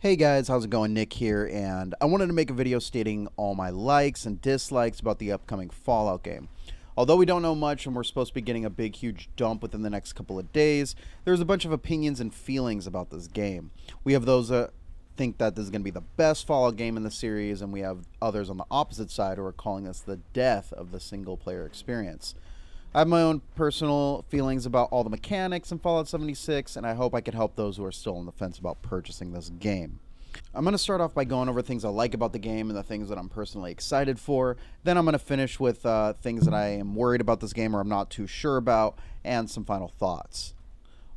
Hey guys, how's it going? Nick here, and I wanted to make a video stating all my likes and dislikes about the upcoming Fallout game. Although we don't know much and we're supposed to be getting a big huge dump within the next couple of days, there's a bunch of opinions and feelings about this game. We have those that think that this is going to be the best Fallout game in the series, and we have others on the opposite side who are calling this the death of the single player experience. I have my own personal feelings about all the mechanics in Fallout 76, and I hope I can help those who are still on the fence about purchasing this game. I'm going to start off by going over things I like about the game and the things that I'm personally excited for. Then I'm going to finish with things that I am worried about this game or I'm not too sure about, and some final thoughts.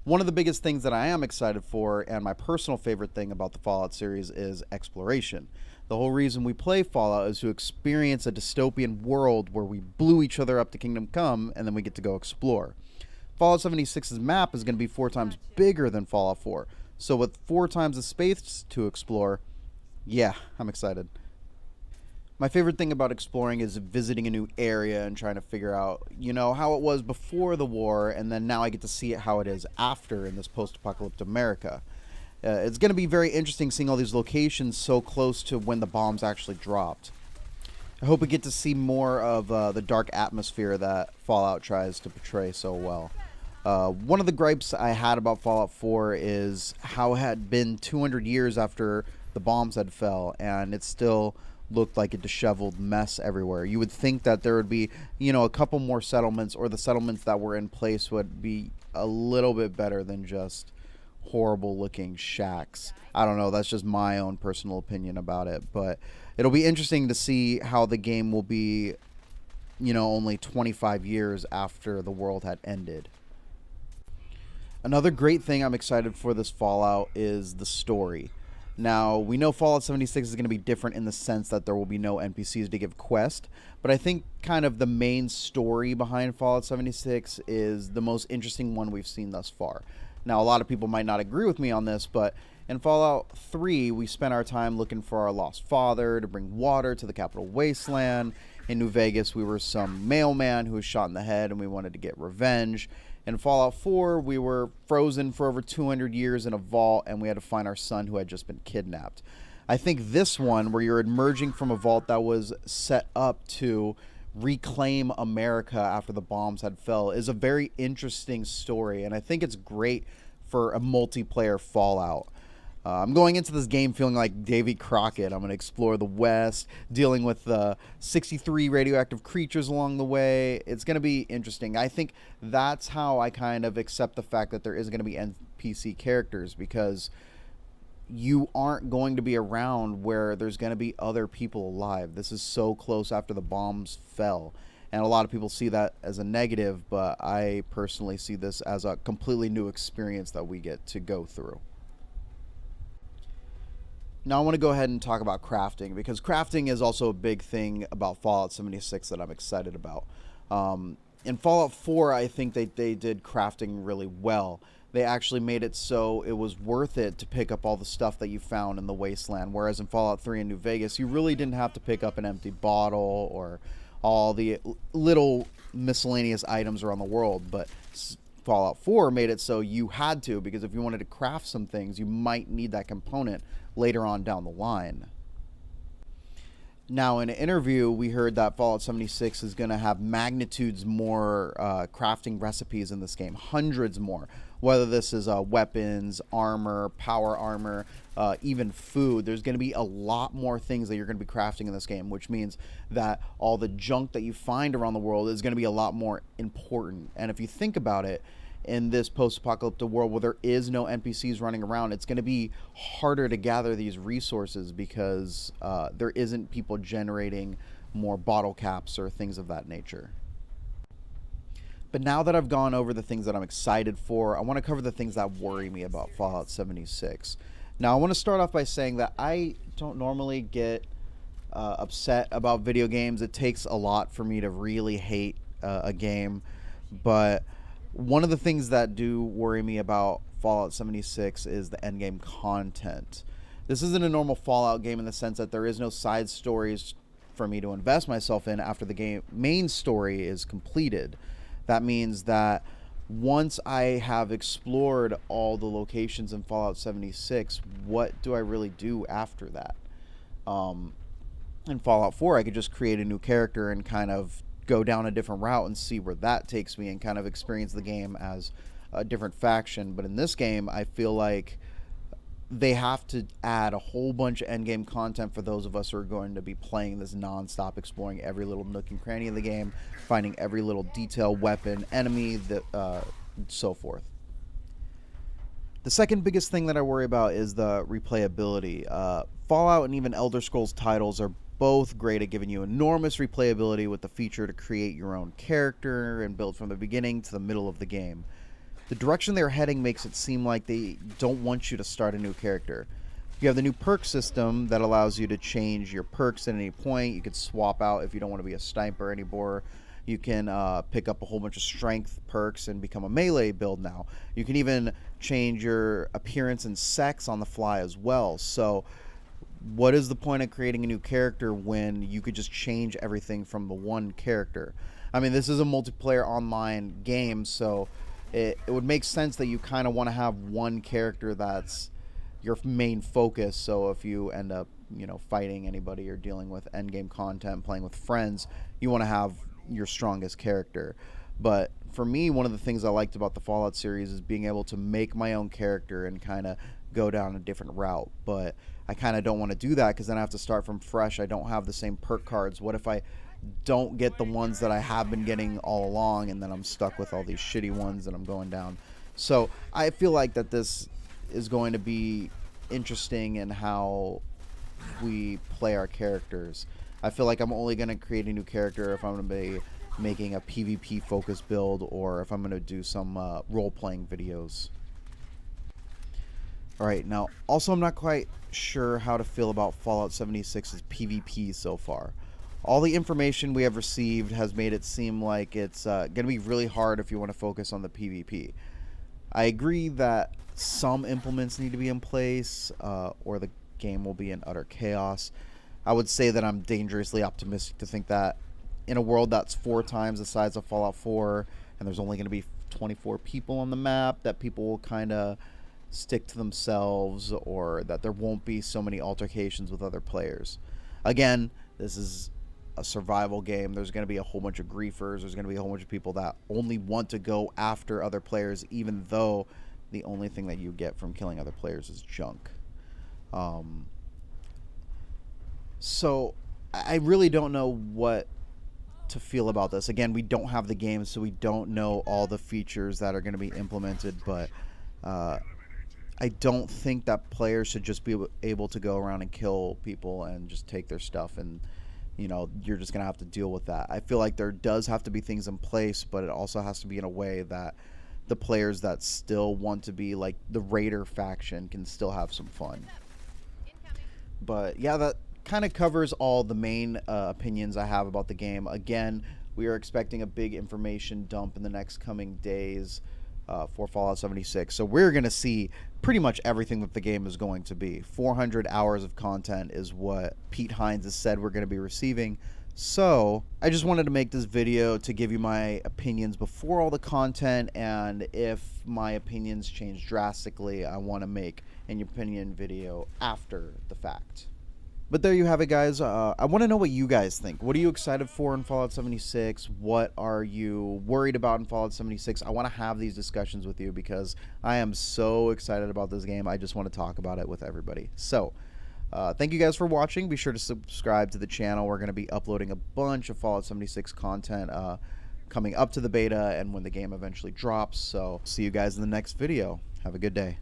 One of the biggest things that I am excited for, and my personal favorite thing about the Fallout series, is exploration. The whole reason we play Fallout is to experience a dystopian world where we blew each other up to Kingdom Come, and then we get to go explore. Fallout 76's map is going to be 4 times bigger than Fallout 4, so with 4 times the space to explore, yeah, I'm excited. My favorite thing about exploring is visiting a new area and trying to figure out, how it was before the war, and then now I get to see it how it is after in this post-apocalyptic America. It's going to be very interesting seeing all these locations so close to when the bombs actually dropped. I hope we get to see more of the dark atmosphere that Fallout tries to portray so well. One of the gripes I had about Fallout 4 is how it had been 200 years after the bombs had fell, and it still looked like a disheveled mess everywhere. You would think that there would be, a couple more settlements, or the settlements that were in place would be a little bit better than just horrible looking shacks. I don't know, that's just my own personal opinion about it, but it'll be interesting to see how the game will be, only 25 years after the world had ended. Another great thing I'm excited for this Fallout is the story. Now, we know Fallout 76 is going to be different in the sense that there will be no NPCs to give quest, but I think kind of the main story behind Fallout 76 is the most interesting one we've seen thus far. Now, a lot of people might not agree with me on this, but in Fallout 3, we spent our time looking for our lost father to bring water to the capital wasteland. In New Vegas, we were some mailman who was shot in the head and we wanted to get revenge. In Fallout 4, we were frozen for over 200 years in a vault, and we had to find our son who had just been kidnapped. I think this one, where you're emerging from a vault that was set up to reclaim America after the bombs had fell, is a very interesting story, and I think it's great for a multiplayer Fallout. I'm going into this game feeling like Davy Crockett. I'm going to explore the West, dealing with 63 radioactive creatures along the way. It's going to be interesting. I think that's how I kind of accept the fact that there is going to be NPC characters, because you aren't going to be around where there's going to be other people alive. This is so close after the bombs fell. And a lot of people see that as a negative, but I personally see this as a completely new experience that we get to go through. Now I want to go ahead and talk about crafting, because crafting is also a big thing about Fallout 76 that I'm excited about. In Fallout 4, I think they did crafting really well. They actually made it so it was worth it to pick up all the stuff that you found in the wasteland, whereas in Fallout 3 and New Vegas, you really didn't have to pick up an empty bottle or all the little miscellaneous items around the world, but Fallout 4 made it so you had to, because if you wanted to craft some things, you might need that component later on down the line. Now, in an interview, we heard that Fallout 76 is going to have magnitudes more crafting recipes in this game, hundreds more. Whether this is weapons, armor, power armor, even food, there's going to be a lot more things that you're going to be crafting in this game, which means that all the junk that you find around the world is going to be a lot more important. And if you think about it, in this post-apocalyptic world where there is no NPCs running around, it's going to be harder to gather these resources because there isn't people generating more bottle caps or things of that nature. But now that I've gone over the things that I'm excited for, I want to cover the things that worry me about Fallout 76. Now, I want to start off by saying that I don't normally get upset about video games. It takes a lot for me to really hate a game, but one of the things that do worry me about Fallout 76 is the endgame content. This isn't a normal Fallout game in the sense that there is no side stories for me to invest myself in after the game main story is completed. That means that once I have explored all the locations in Fallout 76, what do I really do after that? In Fallout 4, I could just create a new character and kind of go down a different route and see where that takes me and kind of experience the game as a different faction. But in this game, I feel like they have to add a whole bunch of endgame content for those of us who are going to be playing this non-stop, exploring every little nook and cranny of the game, finding every little detail, weapon, enemy, so forth. The second biggest thing that I worry about is the replayability. Fallout and even Elder Scrolls titles are both great at giving you enormous replayability with the feature to create your own character and build from the beginning to the middle of the game. The direction they're heading makes it seem like they don't want you to start a new character. You have the new perk system that allows you to change your perks at any point. You can swap out if you don't want to be a sniper anymore. You can pick up a whole bunch of strength perks and become a melee build now. You can even change your appearance and sex on the fly as well. So what is the point of creating a new character when you could just change everything from the one character? I mean, this is a multiplayer online game, so it would make sense that you kind of want to have one character that's your main focus. So if you end up, fighting anybody or dealing with endgame content, playing with friends, you want to have your strongest character. But for me, one of the things I liked about the Fallout series is being able to make my own character and kind of go down a different route. But I kind of don't want to do that because then I have to start from fresh. I don't have the same perk cards. What if I don't get the ones that I have been getting all along, and then I'm stuck with all these shitty ones and I'm going down? So I feel like that this is going to be interesting in how we play our characters. I feel like I'm only going to create a new character if I'm going to be making a PvP focused build, or if I'm going to do some role-playing videos. Alright, now also I'm not quite sure how to feel about Fallout 76's PvP so far. All the information we have received has made it seem like it's going to be really hard if you want to focus on the PvP. I agree that some implements need to be in place, or the game will be in utter chaos. I would say that I'm dangerously optimistic to think that in a world that's 4 times the size of Fallout 4, and there's only going to be 24 people on the map, that people will kind of stick to themselves, or that there won't be so many altercations with other players. Again, this is a survival game. There's going to be a whole bunch of griefers. There's going to be a whole bunch of people that only want to go after other players, even though the only thing that you get from killing other players is junk. So I really don't know what to feel about this. Again, we don't have the game, so we don't know all the features that are going to be implemented, but I don't think that players should just be able to go around and kill people and just take their stuff, and you're just going to have to deal with that. I feel like there does have to be things in place, but it also has to be in a way that the players that still want to be like the Raider faction can still have some fun. But yeah, that kind of covers all the main opinions I have about the game. Again, we are expecting a big information dump in the next coming days for Fallout 76. So we're going to see pretty much everything that the game is going to be. 400 hours of content is what Pete Hines has said we're going to be receiving. So I just wanted to make this video to give you my opinions before all the content, and if my opinions change drastically, I want to make an opinion video after the fact. But there you have it, guys. I want to know what you guys think. What are you excited for in Fallout 76? What are you worried about in Fallout 76? I want to have these discussions with you because I am so excited about this game. I just want to talk about it with everybody. So thank you guys for watching. Be sure to subscribe to the channel. We're going to be uploading a bunch of Fallout 76 content coming up to the beta and when the game eventually drops. So see you guys in the next video. Have a good day.